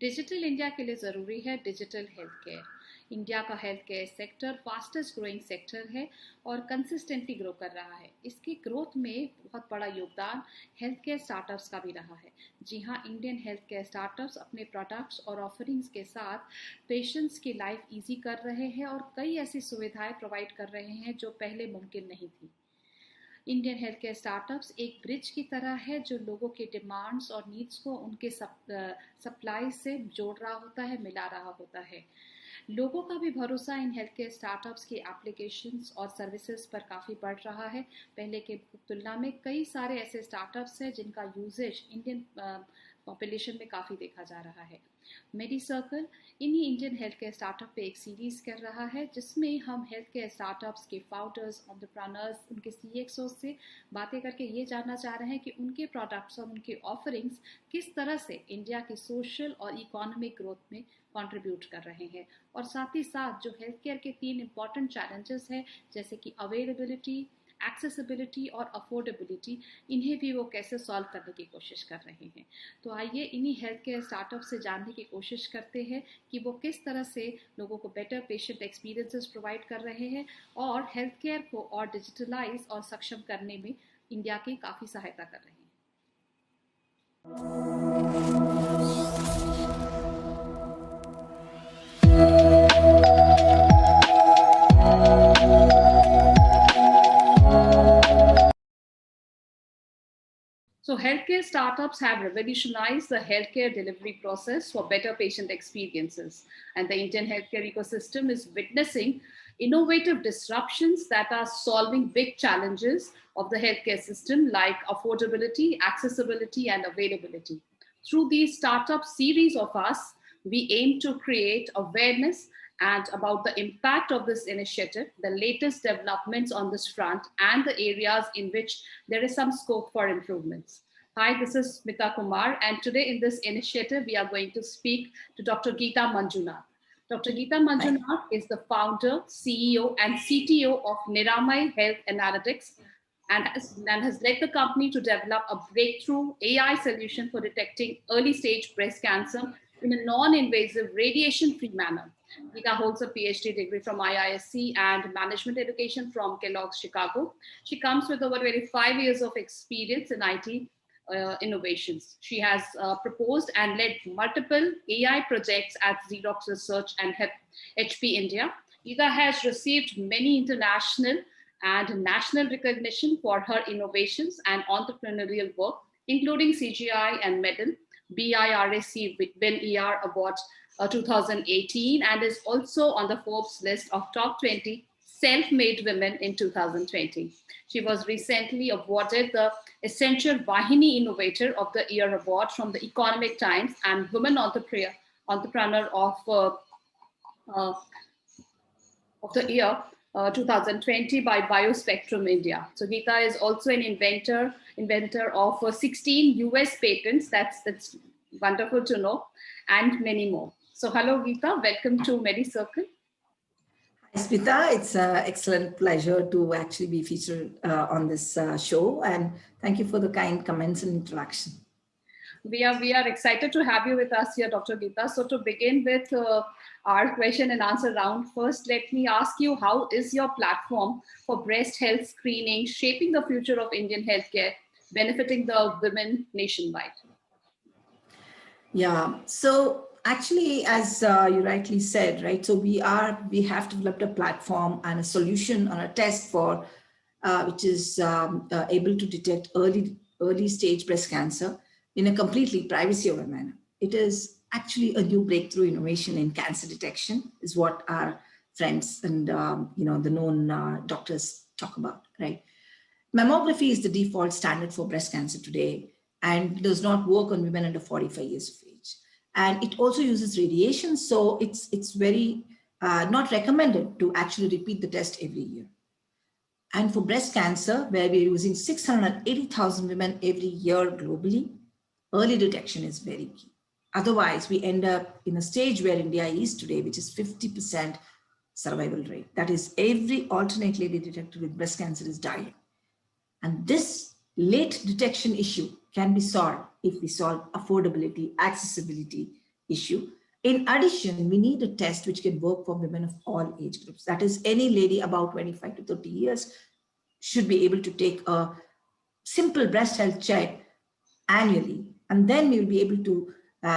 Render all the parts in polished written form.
Digital India के लिए ज़रूरी है डिजिटल हेल्थ केयर। इंडिया का health care sector fastest growing sector है और कंसिस्टेंटली ग्रो कर रहा है। इसकी ग्रोथ में बहुत बड़ा योगदान हेल्थ केयर स्टार्टअप्स का भी रहा है। जी हाँ, इंडियन हेल्थ केयर स्टार्टअप्स अपने प्रोडक्ट्स और ऑफरिंग्स के साथ पेशेंट्स की लाइफ ईजी कर रहे हैं और कई ऐसी सुविधाएं प्रोवाइड कर रहे हैं जो पहले मुमकिन नहीं थी। इंडियन हेल्थ केयर स्टार्टअप्स एक ब्रिज की तरह है जो लोगों के डिमांड्स और नीड्स को उनके सप्लाई से जोड़ रहा होता है, मिला रहा होता है। लोगों का भी भरोसा इन हेल्थ केयर स्टार्टअप्स की एप्लीकेशंस और सर्विसेज पर काफ़ी बढ़ रहा है। पहले के तुलना में कई सारे ऐसे स्टार्टअप्स हैं जिनका यूजेज इंडियन पॉपुलेशन में काफ़ी देखा जा रहा है। मेडिसर्कल इन्हीं इंडियन हेल्थ केयर स्टार्टअप पे एक सीरीज कर रहा है जिसमें हम हेल्थ केयर स्टार्टअप्स के फाउंडर्स, एंटरप्रेन्योर्स, उनके सीएक्सओ से बातें करके ये जानना चाह रहे हैं कि उनके प्रोडक्ट्स और उनके ऑफरिंग्स किस तरह से इंडिया की सोशल और इकोनॉमिक ग्रोथ में कंट्रीब्यूट कर रहे हैं, और साथ ही साथ जो हेल्थ केयर के 3 इंपॉर्टेंट चैलेंजेस हैं जैसे कि अवेलेबिलिटी, एक्सेसिबिलिटी और अफोर्डेबिलिटी, इन्हें भी वो कैसे सॉल्व करने की कोशिश कर रहे हैं। तो आइए इन्हीं हेल्थ केयर स्टार्टअप से जानने की कोशिश करते हैं कि वो किस तरह से लोगों को बेटर पेशेंट एक्सपीरियंसेस प्रोवाइड कर रहे हैं और हेल्थ केयर को और डिजिटलाइज और सक्षम करने में इंडिया की काफ़ी सहायता कर रहे हैं। So healthcare startups have revolutionized the healthcare delivery process for better patient experiences. And the Indian healthcare ecosystem is witnessing innovative disruptions that are solving big challenges of the healthcare system like affordability, accessibility, and availability. Through these startup series of us, we aim to create awareness and about the impact of this initiative, the latest developments on this front, and the areas in which there is some scope for improvements. Hi, this is Smita Kumar, and today in this initiative, we are going to speak to Dr. Geetha Manjunath. Dr. Geetha Manjunath is the founder, CEO, and CTO of Niramai Health Analytics, and has led the company to develop a breakthrough AI solution for detecting early stage breast cancer in a non-invasive, radiation-free manner. Geetha holds a PhD degree from IISc and management education from Kellogg's Chicago. She comes with over 25 years of experience in IT innovations. She has proposed and led multiple AI projects at Xerox Research and HP India. Geetha has received many international and national recognition for her innovations and entrepreneurial work, including CGI and Medal, BIRAC Win ER Award 2018, and is also on the Forbes list of top 20 self-made women in 2020. She was recently awarded the Essential Vahini Innovator of the Year Award from the Economic Times and Women Entrepreneur of the Year 2020 by Biospectrum India. So Geetha is also an inventor of 16 US patents. That's wonderful to know, and many more. So hello Geetha, welcome to Medicircle. Hi Smita, it's an excellent pleasure to actually be featured on this show, and thank you for the kind comments and introduction. We are excited to have you with us here, Dr. Geetha. So to begin with our question and answer round, first let me ask you, how is your platform for breast health screening shaping the future of Indian healthcare, benefiting the women nationwide? Yeah, so actually, as you rightly said, right, so we have developed a platform and a solution on a test for which is able to detect early stage breast cancer in a completely privacy-aware manner. It is actually a new breakthrough innovation in cancer detection, is what our friends and the known doctors talk about, right? Mammography is the default standard for breast cancer today and does not work on women under 45 years of age. And it also uses radiation, so it's very not recommended to actually repeat the test every year. And for breast cancer, where we're using 680,000 women every year globally, early detection is very key. Otherwise, we end up in a stage where India is today, which is 50% survival rate. That is, every alternate lady detected with breast cancer is dying. And this late detection issue can be solved if we solve affordability, accessibility, issue. In addition, we need a test which can work for women of all age groups. That is, any lady about 25 to 30 years should be able to take a simple breast health check annually, and then we will be able to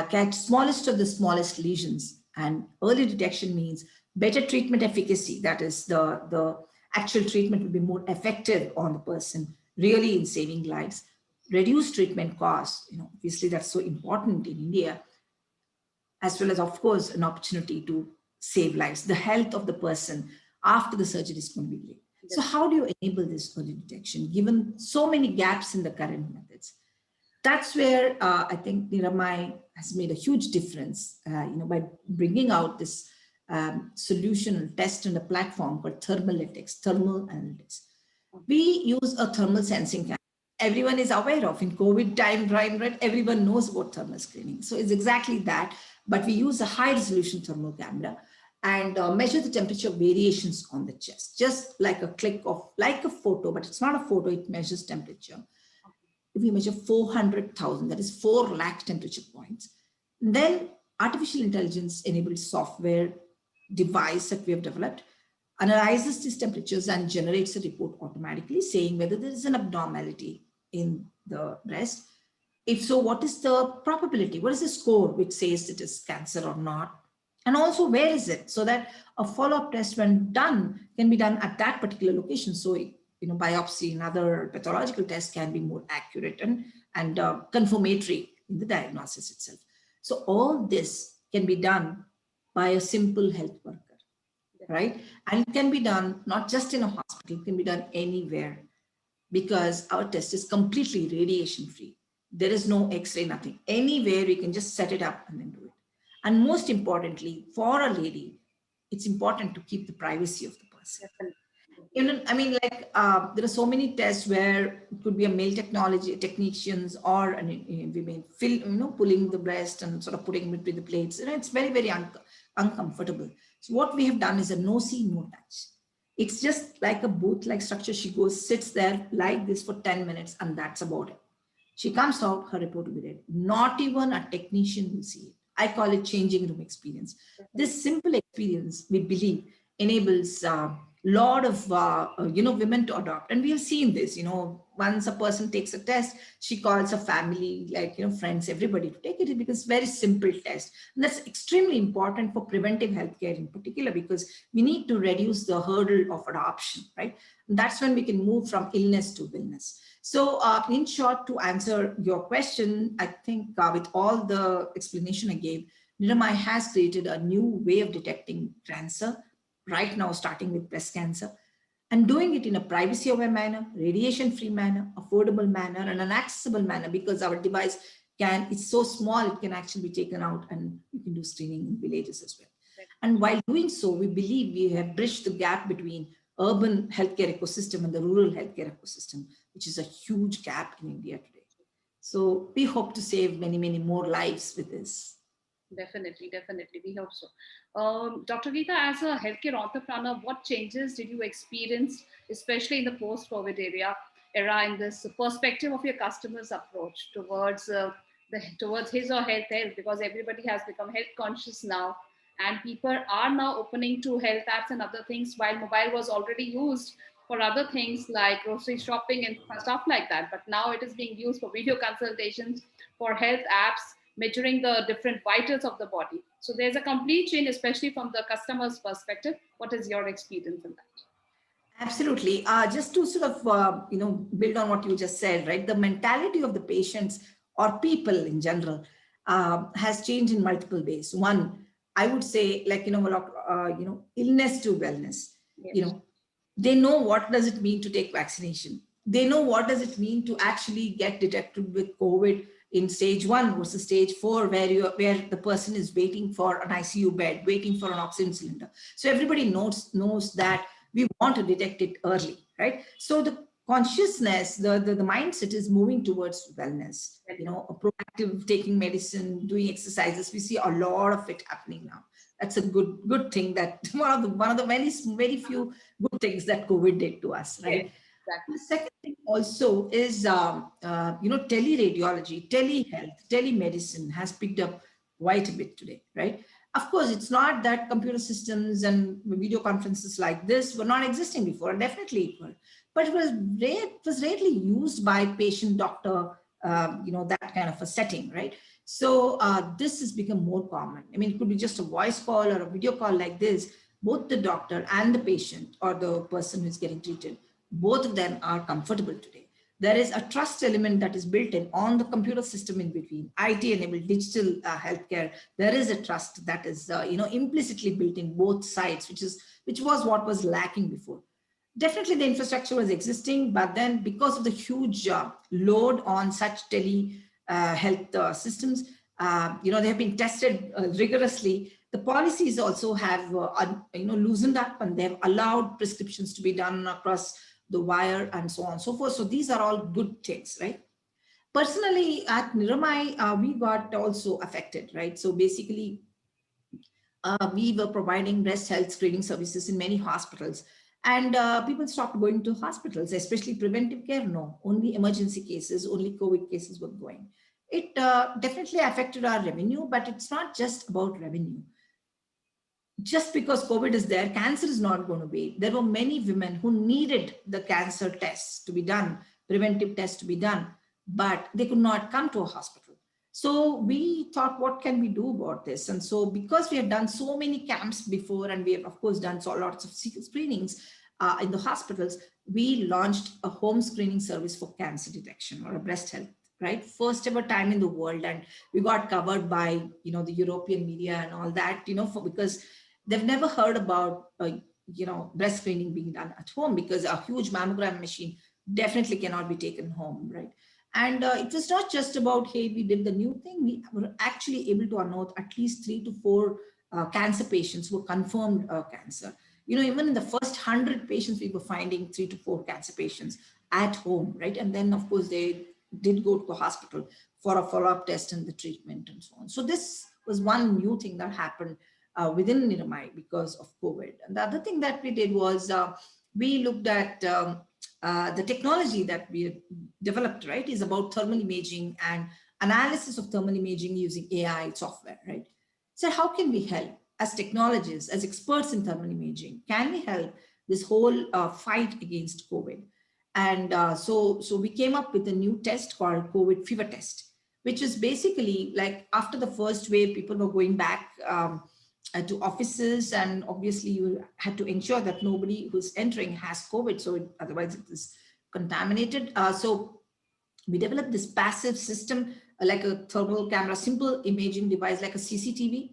catch smallest of the smallest lesions. And early detection means better treatment efficacy. That is, the actual treatment will be more effective on the person, really in saving lives. Reduce treatment costs. Obviously that's so important in India, as well as, of course, an opportunity to save lives. The health of the person after the surgery is going to be great. So how do you enable this early detection, given so many gaps in the current methods? That's where I think Niramai has made a huge difference, by bringing out this solution and test and a platform called thermal analytics. We use a thermal sensing camera. Everyone is aware of in COVID time, right? Everyone knows about thermal screening. So it's exactly that, but we use a high resolution thermal camera and measure the temperature variations on the chest, just like a click of, like a photo, but it's not a photo, it measures temperature. If we measure 400,000, that is 4 lakh temperature points, then artificial intelligence enabled software device that we have developed analyzes these temperatures and generates a report automatically saying whether there is an abnormality in the breast. If so, what is the probability? What is the score which says it is cancer or not? And also, where is it? So that a follow-up test, when done, can be done at that particular location. So biopsy and other pathological tests can be more accurate and confirmatory in the diagnosis itself. So all this can be done by a simple health worker, right? And it can be done not just in a hospital, it can be done anywhere, because our test is completely radiation free. There is no X-ray, nothing. Anywhere we can just set it up and then do it. And most importantly, for a lady, it's important to keep the privacy of the person. There are so many tests where it could be a male technicians or women pulling the breast and sort of putting it between the plates. It's very, very uncomfortable. So what we have done is a no see, no touch. It's just like a booth-like structure. She goes, sits there like this for 10 minutes, and that's about it. She comes out, her report will be ready. Not even a technician will see it. I call it changing room experience. This simple experience, we believe, enables lot of women to adopt, and we have seen this. Once a person takes a test, she calls her family, friends, everybody to take it, because it's very simple test, and that's extremely important for preventive healthcare in particular, because we need to reduce the hurdle of adoption, right? And that's when we can move from illness to wellness. So in short, to answer your question, I think with all the explanation I gave, Niramai has created a new way of detecting cancer, right now starting with breast cancer, and doing it in a privacy-aware manner, radiation-free manner, affordable manner, and an accessible manner, because our device it's so small, it can actually be taken out and you can do screening in villages as well. And while doing so, we believe we have bridged the gap between urban healthcare ecosystem and the rural healthcare ecosystem, which is a huge gap in India today. So we hope to save many, many more lives with this. Definitely. We hope so. Dr. Geetha, as a healthcare entrepreneur, what changes did you experience, especially in the post-COVID era, in this perspective of your customers' approach towards his or her health? Because everybody has become health conscious now, and people are now opening to health apps and other things, while mobile was already used for other things like grocery shopping and stuff like that. But now it is being used for video consultations, for health apps, measuring the different vitals of the body. So there's a complete change, especially from the customer's perspective. What is your experience in that? Absolutely. Just to sort of, build on what you just said, right? The mentality of the patients or people in general has changed in multiple ways. One, I would say, illness to wellness. Yes. They know what does it mean to take vaccination. They know what does it mean to actually get detected with COVID in stage 1 versus stage 4, where the person is waiting for an ICU bed, waiting for an oxygen cylinder. So everybody knows that we want to detect it early, right? So the consciousness, the mindset is moving towards wellness, a proactive taking medicine, doing exercises. We see a lot of it happening now. That's a good thing, that one of the very few good things that COVID did to us, right? Exactly. The second thing also is, teleradiology, telehealth, telemedicine has picked up quite a bit today, right? Of course, it's not that computer systems and video conferences like this were not existing before, definitely it were, but it was rarely used by patient doctor, that kind of a setting, right? So this has become more common. I mean, it could be just a voice call or a video call like this. Both the doctor and the patient or the person who's getting treated, both of them are comfortable today. There is a trust element that is built in on the computer system in between IT-enabled digital healthcare. There is a trust that is, implicitly built in both sides, which was what was lacking before. Definitely the infrastructure was existing, but then because of the huge load on such tele health systems, they have been tested rigorously. The policies also have, loosened up, and they've allowed prescriptions to be done across the wire and so on and so forth. So these are all good things, right? Personally, at Niramai, we got also affected, right? So basically, we were providing breast health screening services in many hospitals. And people stopped going to hospitals, especially preventive care. No, only emergency cases, only COVID cases were going. It definitely affected our revenue, but it's not just about revenue. Just because COVID is there, cancer is not going to be. There were many women who needed the cancer tests to be done, preventive tests to be done, but they could not come to a hospital. So we thought, what can we do about this? And so because we had done so many camps before, and we have, of course, done so lots of screenings in the hospitals, we launched a home screening service for cancer detection or a breast health, right? First ever time in the world. And we got covered by, the European media and all that, because they've never heard about, breast screening being done at home, because a huge mammogram machine definitely cannot be taken home, right? And it was not just about, hey, we did the new thing. We were actually able to unearth at least 3 to 4 cancer patients who were confirmed cancer. Even in the first 100 patients, we were finding 3 to 4 cancer patients at home, right? And then, of course, they did go to the hospital for a follow-up test and the treatment and so on. So this was one new thing that happened within Niramai because of COVID. And the other thing that we did was we looked at the technology that we developed, right, is about thermal imaging and analysis of thermal imaging using AI software, right? So how can we help as technologists, as experts in thermal imaging? Can we help this whole fight against COVID? And so we came up with a new test called COVID fever test, which is basically like after the first wave, people were going back to offices, and obviously you had to ensure that nobody who's entering has COVID, so otherwise it is contaminated. So we developed this passive system, like a thermal camera, simple imaging device, like a CCTV,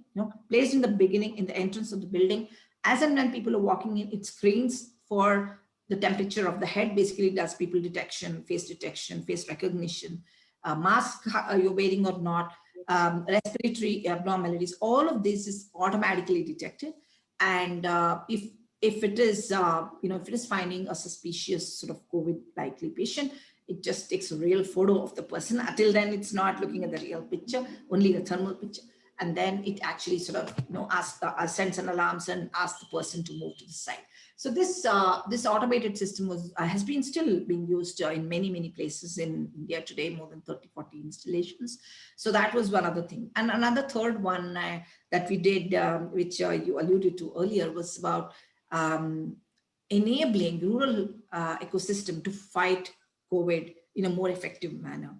placed in the beginning, in the entrance of the building. As and when people are walking in, it screens for the temperature of the head, basically does people detection, face recognition, mask you're wearing or not, respiratory abnormalities. All of this is automatically detected. And if it is, if it is finding a suspicious sort of COVID likely patient, it just takes a real photo of the person. Until then, it's not looking at the real picture, only the thermal picture. And then it actually sort of, sends an alarm and asks the person to move to the side. So this automated system has been still being used in many places in India today, more than 30, 40 installations. So that was one other thing. And another third one that we did, which you alluded to earlier, was about enabling rural ecosystem to fight COVID in a more effective manner.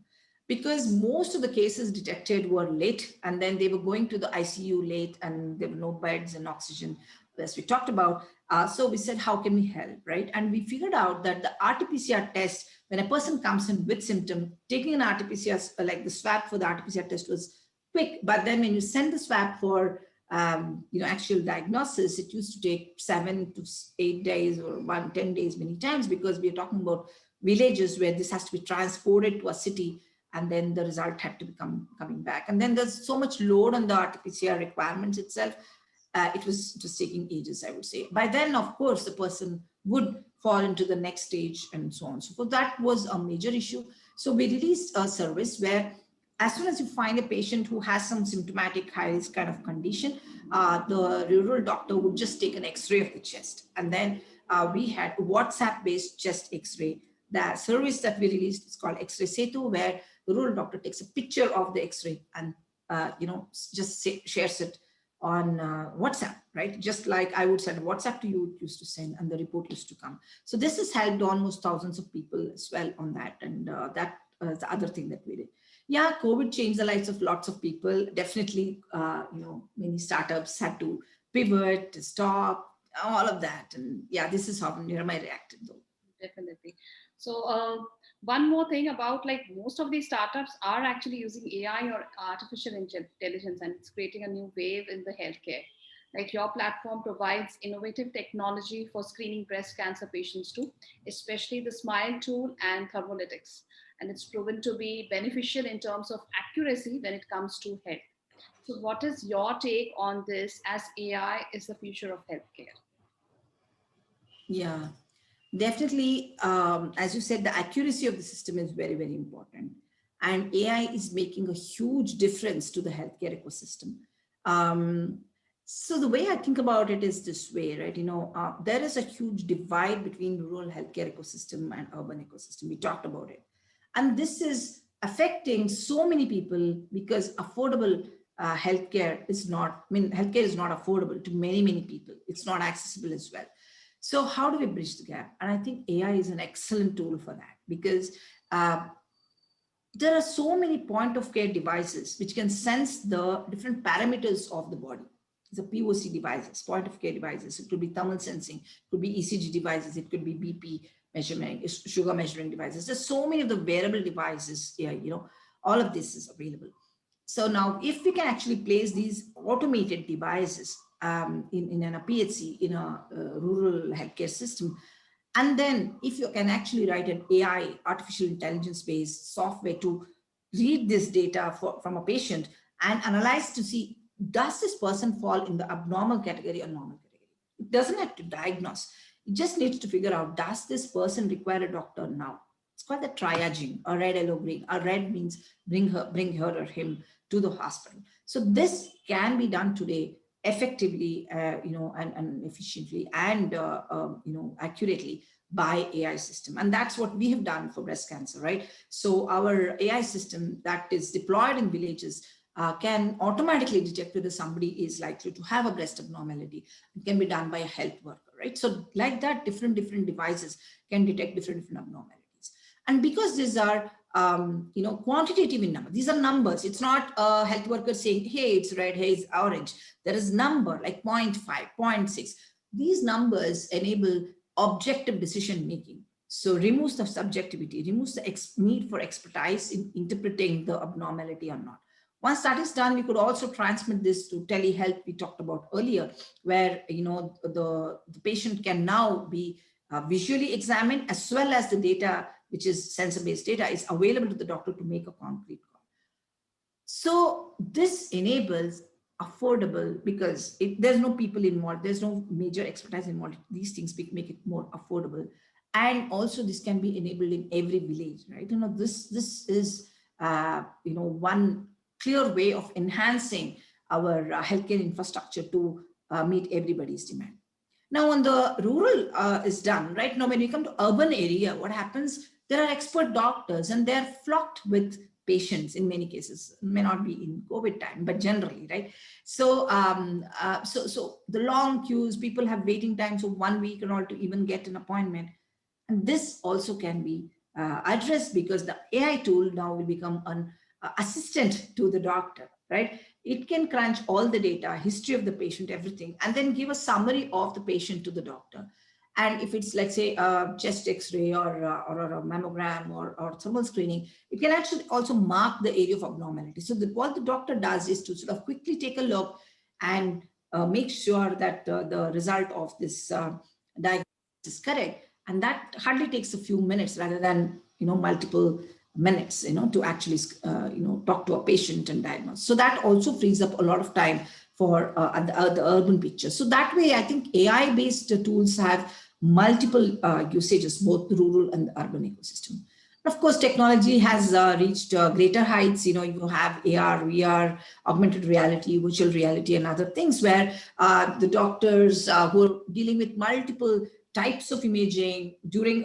Because most of the cases detected were late, and then they were going to the ICU late, and there were no beds and oxygen, as we talked about. So we said, how can we help, right? And we figured out that the RT-PCR test, when a person comes in with symptom, taking an RT-PCR, like the swab for the RT-PCR test was quick. But then when you send the swab for actual diagnosis, it used to take 7 to 8 days or 10 days many times, because we are talking about villages where this has to be transported to a city, and then the result had to be coming back. And then there's so much load on the RT-PCR requirements itself. It was just taking ages, I would say. By then, of course, the person would fall into the next stage and so on. So that was a major issue. So we released a service where as soon as you find a patient who has some symptomatic high-risk kind of condition, the rural doctor would just take an X-ray of the chest. And then we had WhatsApp-based chest X-ray. The service that we released is called X-raySetu, where the rural doctor takes a picture of the X-ray and just shares it on WhatsApp, right? Just like I would send a WhatsApp to you, it used to send, and the report used to come. So this has helped almost thousands of people as well on that. And that is the other thing that we did. Yeah, COVID changed the lives of lots of people. Definitely, many startups had to pivot, stop, all of that. And yeah, this is how Niramai reacted though. Definitely. So one more thing about, like, most of these startups are actually using AI or artificial intelligence, and it's creating a new wave in the healthcare. Like, your platform provides innovative technology for screening breast cancer patients too, especially the Smile tool and thermolytics. And it's proven to be beneficial in terms of accuracy when it comes to health. So what is your take on this, as AI is the future of healthcare? Yeah. Definitely, as you said, the accuracy of the system is very, very important. And AI is making a huge difference to the healthcare ecosystem. Um, so the way I think about it is this way, right? There is a huge divide between rural healthcare ecosystem and urban ecosystem. We talked about it. And this is affecting so many people because affordable healthcare is not, healthcare is not affordable to many, many people. It's not accessible as well. So how do we bridge the gap? And I think AI is an excellent tool for that, because uh, there are so many point of care devices which can sense the different parameters of the body. The POC devices, point of care devices. It could be thermal sensing, it could be ECG devices, it could be BP measurement, sugar measuring devices. There's so many of the wearable devices. Yeah, all of this is available. So now, if we can actually place these automated devices in a PHC, in a rural healthcare system, and then if you can actually write an AI, artificial intelligence based software to read this data from a patient and analyze to see, does this person fall in the abnormal category or normal category? It doesn't have to diagnose. It just needs to figure out, does this person require a doctor now? It's called the triaging, or red, yellow, green. A red means bring her or him to the hospital. So this can be done today effectively, and efficiently, and accurately by AI system. And that's what we have done for breast cancer, right? So our AI system that is deployed in villages can automatically detect whether somebody is likely to have a breast abnormality. It can be done by a health worker, right? So like that, different devices can detect different abnormalities. And because these are quantitative in number, these are numbers. It's not a health worker saying, hey, it's red, hey, it's orange. There is number like 0.5, 0.6. These numbers enable objective decision making. So removes the subjectivity, removes the need for expertise in interpreting the abnormality or not. Once that is done, we could also transmit this to telehealth we talked about earlier, where the patient can now be visually examined, as well as the data, which is sensor-based data, is available to the doctor to make a concrete call. So this enables affordable, because there's no people involved, there's no major expertise involved. These things make it more affordable. And also this can be enabled in every village, right? This is one clear way of enhancing our healthcare infrastructure to meet everybody's demand. Now, when the rural is done, right? Now, when you come to urban area, what happens? There are expert doctors, and they're flocked with patients in many cases. It may not be in COVID time, but generally, right? So, so the long queues, people have waiting times of 1 week and all to even get an appointment. And this also can be addressed, because the AI tool now will become an assistant to the doctor, right? It can crunch all the data, history of the patient, everything, and then give a summary of the patient to the doctor. And if it's, let's say, a chest X-ray or a mammogram or thermal screening, it can actually also mark the area of abnormality. So what the doctor does is to sort of quickly take a look and make sure that the result of this diagnosis is correct. And that hardly takes a few minutes, rather than multiple minutes, to actually talk to a patient and diagnose. So that also frees up a lot of time for the urban picture. So that way, I think AI-based tools have multiple usages, both the rural and the urban ecosystem. Of course, technology has reached greater heights. You have AR, VR, augmented reality, virtual reality, and other things, where the doctors who are dealing with multiple types of imaging during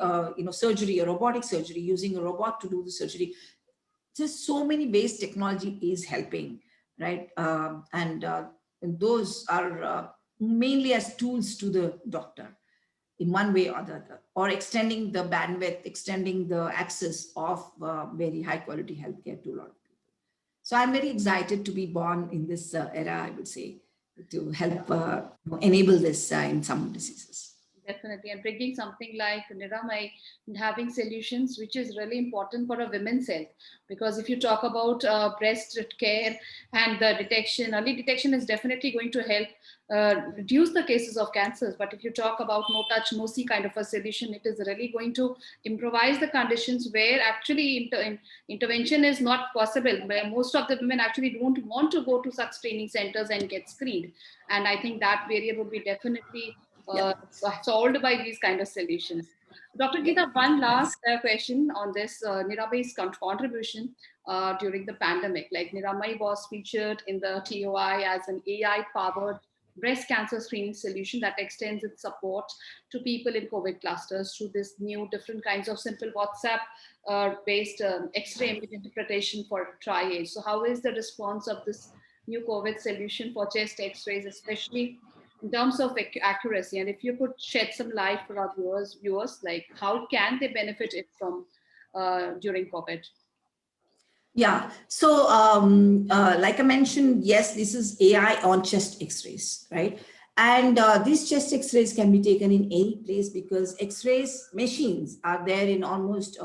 surgery, a robotic surgery, using a robot to do the surgery. Just so many ways technology is helping. right? And those are mainly as tools to the doctor in one way or the other, or extending the bandwidth, extending the access of very high quality healthcare to a lot of people. So I'm very excited to be born in this era, I would say, to help enable this in some diseases. Definitely, and bringing something like Niramai and having solutions, which is really important for a women's health. Because if you talk about breast care and the detection, early detection is definitely going to help reduce the cases of cancers. But if you talk about no touch, no see kind of a solution, it is really going to improvise the conditions where actually intervention is not possible, where most of the women actually don't want to go to such training centers and get screened. And I think that barrier would be definitely Yeah. solved by these kind of solutions. Dr. Yeah. Geetha, one Yes. last question on this Niramai's contribution during the pandemic. Like Niramai was featured in the TOI as an AI-powered breast cancer screening solution that extends its support to people in COVID clusters through this new different kinds of simple WhatsApp based X-ray image interpretation for triage. So how is the response of this new COVID solution for chest X-rays, especially in terms of accuracy? And if you could shed some light for our viewers, like how can they benefit it from during COVID? Yeah. So, like I mentioned, yes, this is AI on chest X-rays, right? And these chest X-rays can be taken in any place because X-rays machines are there in almost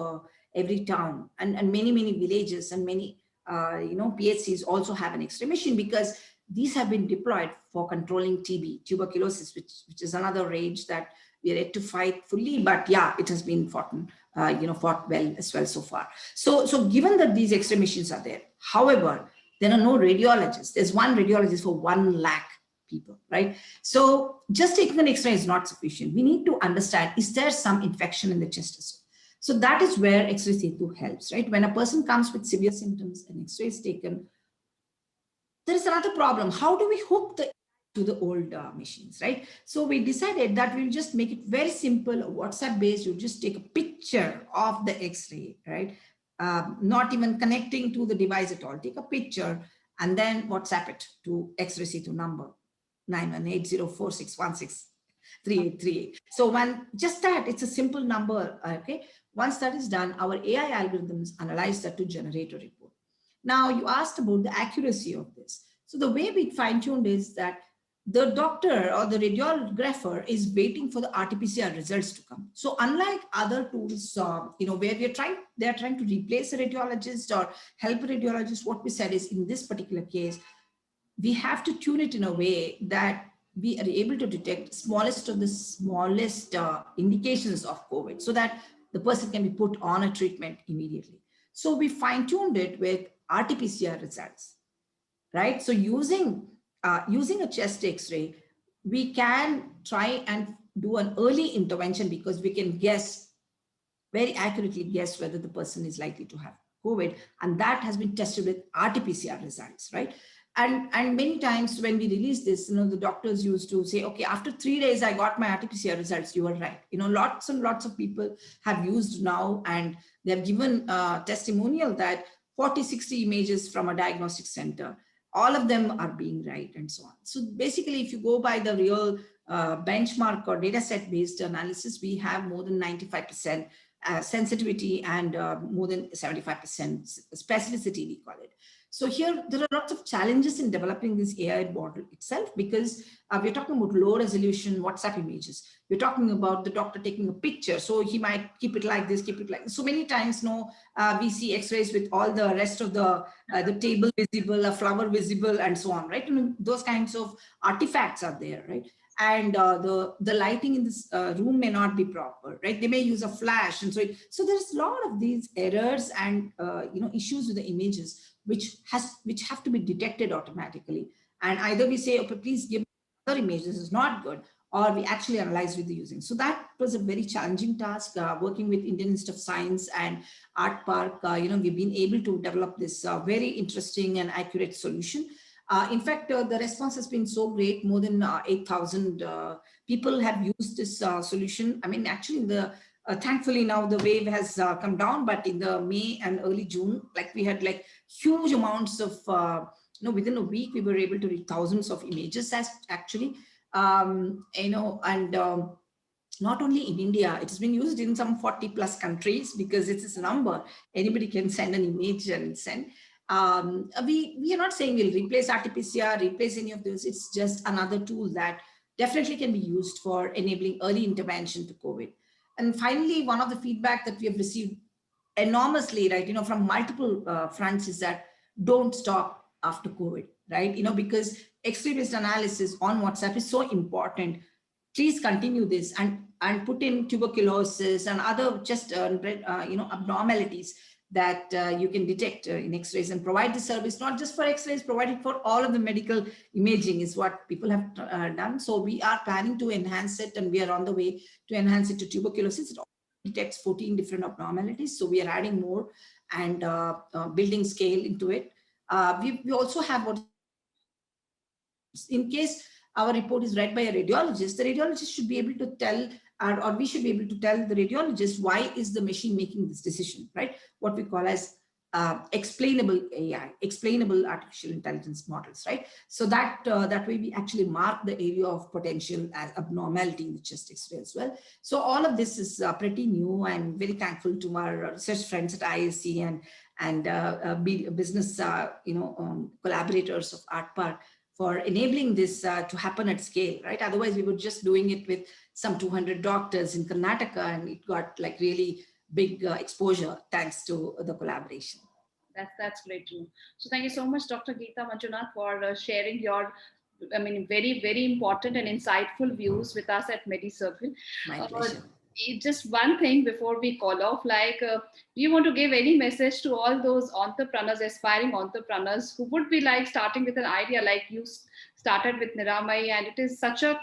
every town and many villages, and many PHCs also have an X-ray machine because these have been deployed for controlling TB, tuberculosis, which is another rage that we are yet to fight fully. But yeah, it has been fought well as well so far. So given that these X-ray machines are there, however, there are no radiologists. There's one radiologist for 1 lakh people, right? So just taking an X-ray is not sufficient. We need to understand, is there some infection in the chest as well? So that is where X-raySetu helps, right? When a person comes with severe symptoms and X-ray is taken, there is another problem. How do we hook to the old machines, right? So we decided that we'll just make it very simple, WhatsApp based. You just take a picture of the X-ray, right? Not even connecting to the device at all. Take a picture and then WhatsApp it to X-raySetu number 918046163838. So when just that, it's a simple number, okay? Once that is done, our AI algorithms analyze that to generate a report. Now, you asked about the accuracy of this. So the way we fine-tuned is that the doctor or the radiographer is waiting for the RT-PCR results to come. So unlike other tools, where they're trying to replace a radiologist or help a radiologist, what we said is in this particular case, we have to tune it in a way that we are able to detect smallest of the smallest indications of COVID so that the person can be put on a treatment immediately. So we fine-tuned it with RT-PCR results, right? So using a chest X-ray, we can try and do an early intervention because we can very accurately guess whether the person is likely to have COVID, and that has been tested with RT-PCR results, right? And many times when we release this, the doctors used to say, okay, after 3 days, I got my RT-PCR results. You are right. Lots and lots of people have used now, and they've given a testimonial that 40, 60 images from a diagnostic center, all of them are being right and so on. So basically, if you go by the real benchmark or data set based analysis, we have more than 95% sensitivity and more than 75% specificity, we call it. So here, there are lots of challenges in developing this AI model itself because we're talking about low resolution WhatsApp images. We're talking about the doctor taking a picture. So he might keep it like this, keep it like this. So many times, we see X-rays with all the rest of the table visible, a flower visible, and so on, right? Those kinds of artifacts are there, right? And the lighting in this room may not be proper, right? They may use a flash, and so there's a lot of these errors and issues with the images which have to be detected automatically. And either we say, okay, please give me another image, this is not good, or we actually analyze with the using. So that was a very challenging task. Working with Indian Institute of Science and Art Park, we've been able to develop this very interesting and accurate solution. In fact, the response has been so great. More than 8,000 people have used this solution. I mean, actually, thankfully now the wave has come down, but in the May and early June, we had huge amounts of within a week, we were able to read thousands of images as actually, and not only in India, it has been used in some 40 plus countries because it is a number. Anybody can send an image and send. We are not saying we'll replace RT-PCR, replace any of those. It's just another tool that definitely can be used for enabling early intervention to COVID. And finally, one of the feedback that we have received enormously, right, from multiple fronts is that don't stop after COVID, right? Because X-ray based analysis on WhatsApp is so important. Please continue this and put in tuberculosis and other just abnormalities that you can detect in X-rays, and provide the service not just for X-rays, provide it for all of the medical imaging is what people have done. So we are planning to enhance it, and we are on the way to enhance it to tuberculosis. It detects 14 different abnormalities, so we are adding more and building scale into it. We also have what, in case our report is read by a radiologist, the radiologist should be able to tell, or we should be able to tell the radiologist why is the machine making this decision, right? What we call as explainable AI, explainable artificial intelligence models, right? So that way we actually mark the area of potential as abnormality in the chest X-ray as well. So all of this is pretty new, and very thankful to our research friends at ISC and business collaborators of Art Park for enabling this to happen at scale, right? Otherwise, we were just doing it with some 200 doctors in Karnataka, and it got like really big exposure thanks to the collaboration. That's great to know. So thank you so much, Dr. Geetha Manjunath, for sharing your, very, very important and insightful views with us at Medicircle. My pleasure. Just one thing before we call off, do you want to give any message to all those entrepreneurs, aspiring entrepreneurs who would be starting with an idea like you started with Niramai, and it is such a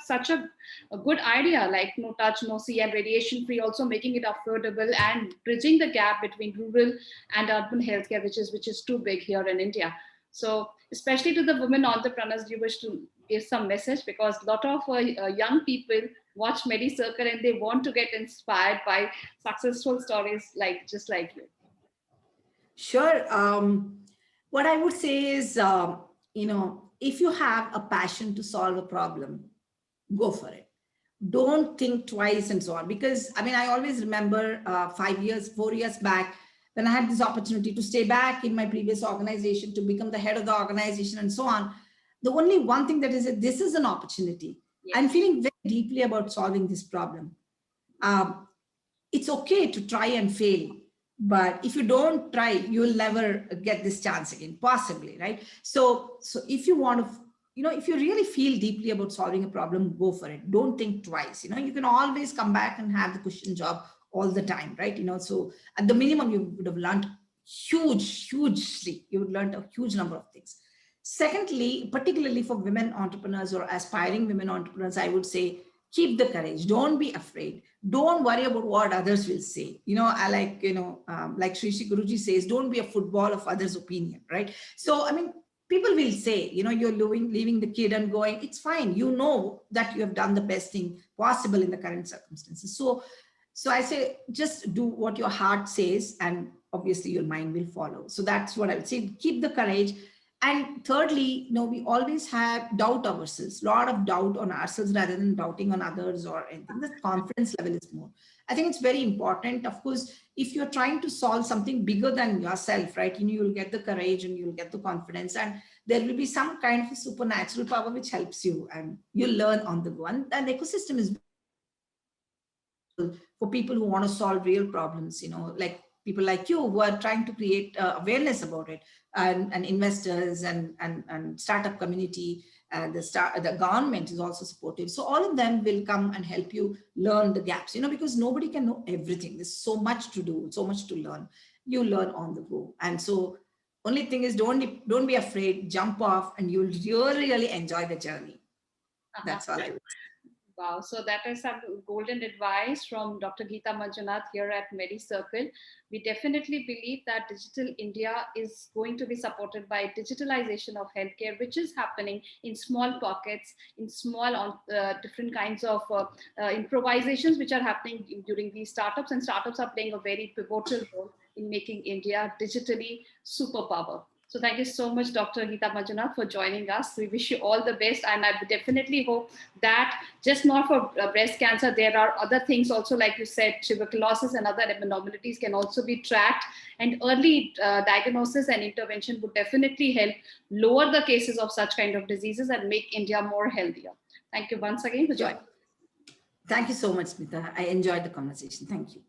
good idea, like no touch, no see, and radiation free, also making it affordable and bridging the gap between rural and urban healthcare, which is too big here in India. So especially to the women entrepreneurs, do you wish to give some message? Because a lot of young people watch Medicircle and they want to get inspired by successful stories just like you. Sure. What I would say is, if you have a passion to solve a problem, go for it. Don't think twice and so on. Because I always remember 4 years back, when I had this opportunity to stay back in my previous organization, to become the head of the organization and so on. The only one thing that is that this is an opportunity. Yes. I'm feeling very deeply about solving this problem. It's okay to try and fail, but if you don't try, you'll never get this chance again, possibly, right? So if you want to, if you really feel deeply about solving a problem, go for it. Don't think twice. You can always come back and have the cushion job all the time, right? So at the minimum, you would have learned hugely. You would learn a huge number of things. Secondly, particularly for women entrepreneurs or aspiring women entrepreneurs, I would say, keep the courage. Don't be afraid. Don't worry about what others will say. Like Sri Guruji says, don't be a football of others' opinion, right? So, people will say, you're leaving the kid and going, it's fine. You know that you have done the best thing possible in the current circumstances. So I say, just do what your heart says, and obviously your mind will follow. So that's what I would say. Keep the courage. And thirdly, we always have doubt ourselves, a lot of doubt on ourselves rather than doubting on others or anything. The confidence level is more. I think it's very important. Of course, if you're trying to solve something bigger than yourself, right, you'll get the courage and you'll get the confidence, and there will be some kind of a supernatural power which helps you, and you'll learn on the go. And the ecosystem is for people who want to solve real problems, like people like you who are trying to create awareness about it, and investors and startup community, the government is also supportive. So all of them will come and help you learn the gaps, because nobody can know everything. There's so much to do, so much to learn. You learn on the go. And so only thing is, don't be afraid, jump off, and you'll really enjoy the journey. That's all I would say. Wow. So that is some golden advice from Dr. Geetha Manjunath here at Medicircle. We definitely believe that Digital India is going to be supported by digitalization of healthcare, which is happening in small pockets, in small different kinds of improvisations, which are happening during these startups. And startups are playing a very pivotal role in making India digitally superpower. So thank you so much, Dr. Geetha Manjunath, for joining us. We wish you all the best. And I definitely hope that just not for breast cancer, there are other things also, like you said, tuberculosis and other abnormalities can also be tracked. And early diagnosis and intervention would definitely help lower the cases of such kind of diseases and make India more healthier. Thank you once again for joining. Thank you so much, Smita. I enjoyed the conversation. Thank you.